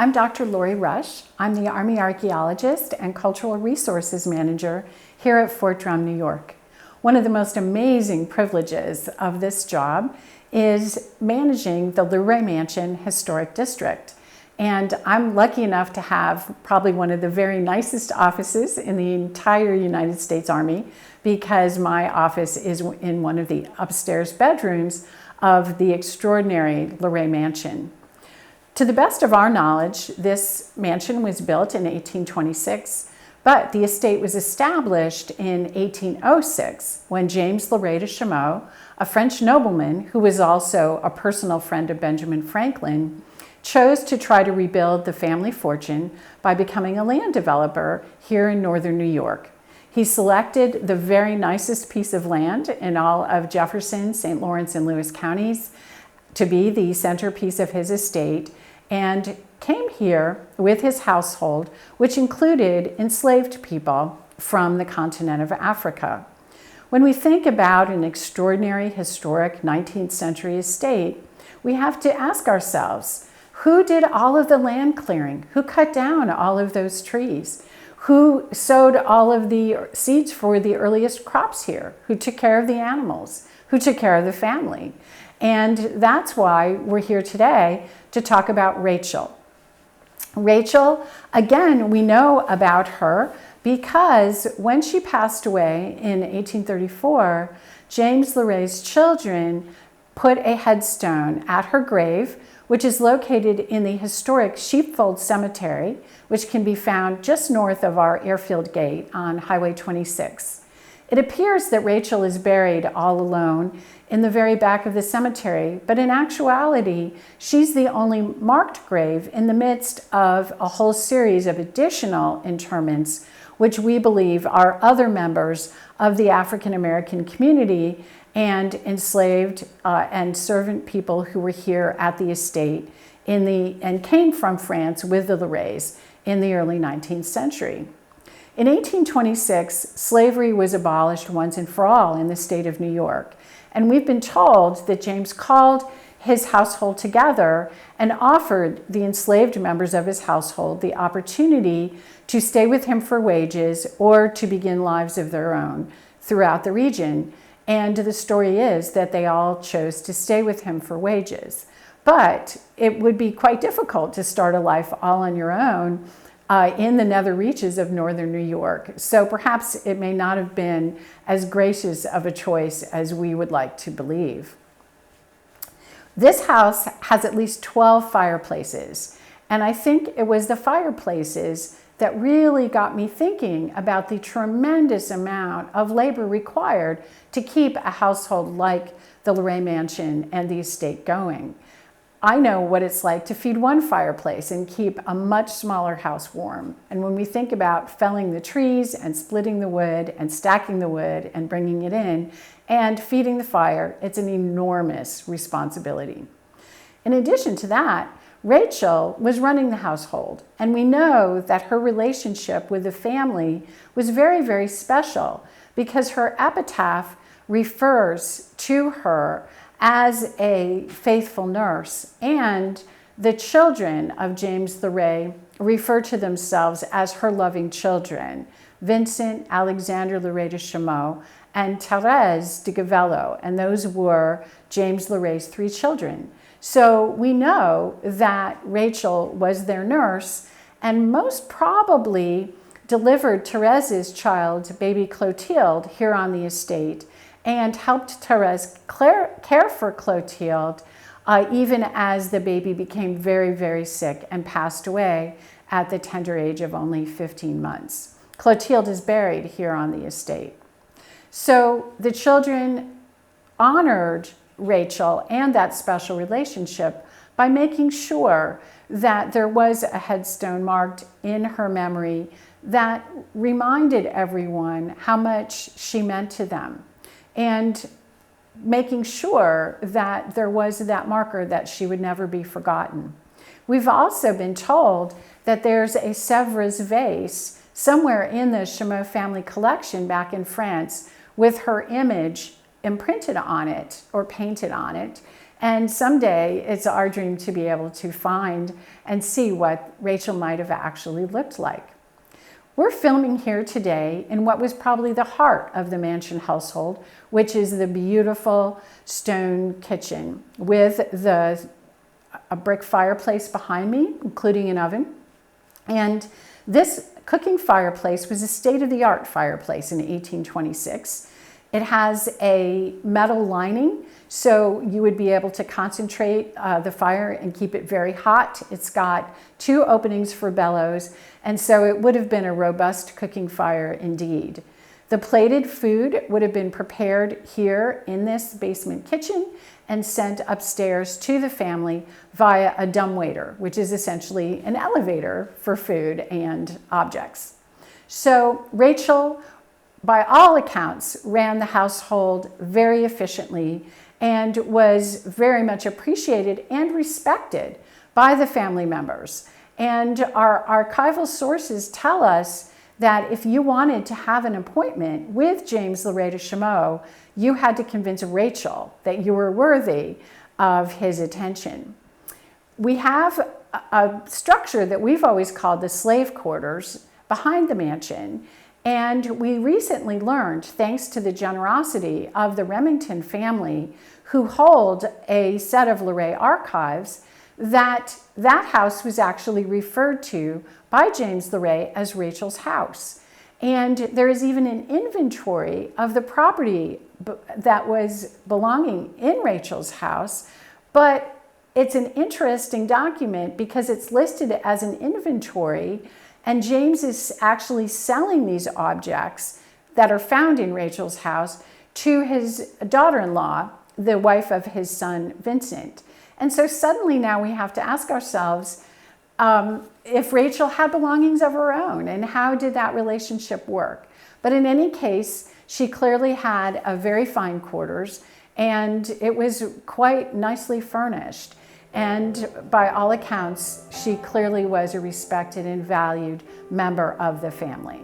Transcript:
I'm Dr. Lori Rush. I'm the Army Archaeologist and Cultural Resources Manager here at Fort Drum, New York. One of the most amazing privileges of this job is managing the LeRay Mansion Historic District. And I'm lucky enough to have probably one of the very nicest offices in the entire United States Army, because my office is in one of the upstairs bedrooms of the extraordinary LeRay Mansion. To the best of our knowledge, this mansion was built in 1826, but the estate was established in 1806 when James LeRay de Chameau, a French nobleman who was also a personal friend of Benjamin Franklin, chose to try to rebuild the family fortune by becoming a land developer here in northern New York. He selected the very nicest piece of land in all of Jefferson, St. Lawrence, and Lewis counties to be the centerpiece of his estate, and came here with his household, which included enslaved people from the continent of Africa. When we think about an extraordinary historic 19th century estate, we have to ask ourselves, who did all of the land clearing? Who cut down all of those trees? Who sowed all of the seeds for the earliest crops here? Who took care of the animals? Who took care of the family? And that's why we're here today to talk about Rachel. Rachel, again, we know about her because when she passed away in 1834, James LeRay's children put a headstone at her grave, which is located in the historic Sheepfold Cemetery, which can be found just north of our airfield gate on Highway 26. It appears that Rachel is buried all alone in the very back of the cemetery, but in actuality, she's the only marked grave in the midst of a whole series of additional interments, which we believe are other members of the African American community and enslaved and servant people who were here at the estate and came from France with the LeRays in the early 19th century. In 1826, slavery was abolished once and for all in the state of New York. And we've been told that James called his household together and offered the enslaved members of his household the opportunity to stay with him for wages or to begin lives of their own throughout the region. And the story is that they all chose to stay with him for wages. But it would be quite difficult to start a life all on your own in the nether reaches of northern New York. So perhaps it may not have been as gracious of a choice as we would like to believe. This house has at least 12 fireplaces, and I think it was the fireplaces that really got me thinking about the tremendous amount of labor required to keep a household like the LeRay Mansion and the estate going. I know what it's like to feed one fireplace and keep a much smaller house warm. And when we think about felling the trees and splitting the wood and stacking the wood and bringing it in and feeding the fire, it's an enormous responsibility. In addition to that, Rachel was running the household, and we know that her relationship with the family was very, very special because her epitaph refers to her as a faithful nurse, and the children of James LeRay refer to themselves as her loving children, Vincent Alexander LeRay de Chameau and Thérèse de Gavello, and those were James LeRay's 3 children. So we know that Rachel was their nurse and most probably delivered Thérèse's child, baby Clotilde, here on the estate, and helped Thérèse care for Clotilde even as the baby became very, very sick and passed away at the tender age of only 15 months. Clotilde is buried here on the estate. So the children honored Rachel and that special relationship by making sure that there was a headstone marked in her memory that reminded everyone how much she meant to them, and making sure that there was that marker that she would never be forgotten. We've also been told that there's a Sèvres vase somewhere in the Chameau family collection back in France with her image imprinted on it or painted on it. And someday it's our dream to be able to find and see what Rachel might have actually looked like. We're filming here today in what was probably the heart of the Mansion household, which is the beautiful stone kitchen with a brick fireplace behind me, including an oven. And this cooking fireplace was a state-of-the-art fireplace in 1826. It has a metal lining, so you would be able to concentrate the fire and keep it very hot. It's got 2 openings for bellows, and so it would have been a robust cooking fire indeed. The plated food would have been prepared here in this basement kitchen and sent upstairs to the family via a dumbwaiter, which is essentially an elevator for food and objects. So Rachel, by all accounts, ran the household very efficiently and was very much appreciated and respected by the family members. And our archival sources tell us that if you wanted to have an appointment with James LeRay de Chameau, you had to convince Rachel that you were worthy of his attention. We have a structure that we've always called the slave quarters behind the mansion. And we recently learned, thanks to the generosity of the Remington family, who hold a set of LeRay archives, that that house was actually referred to by James LeRay as Rachel's house. And there is even an inventory of the property that was belonging in Rachel's house, but it's an interesting document because it's listed as an inventory, and James is actually selling these objects that are found in Rachel's house to his daughter-in-law, the wife of his son, Vincent. And so suddenly now we have to ask ourselves if Rachel had belongings of her own, and how did that relationship work? But in any case, she clearly had a very fine quarters, and it was quite nicely furnished. And by all accounts, she clearly was a respected and valued member of the family.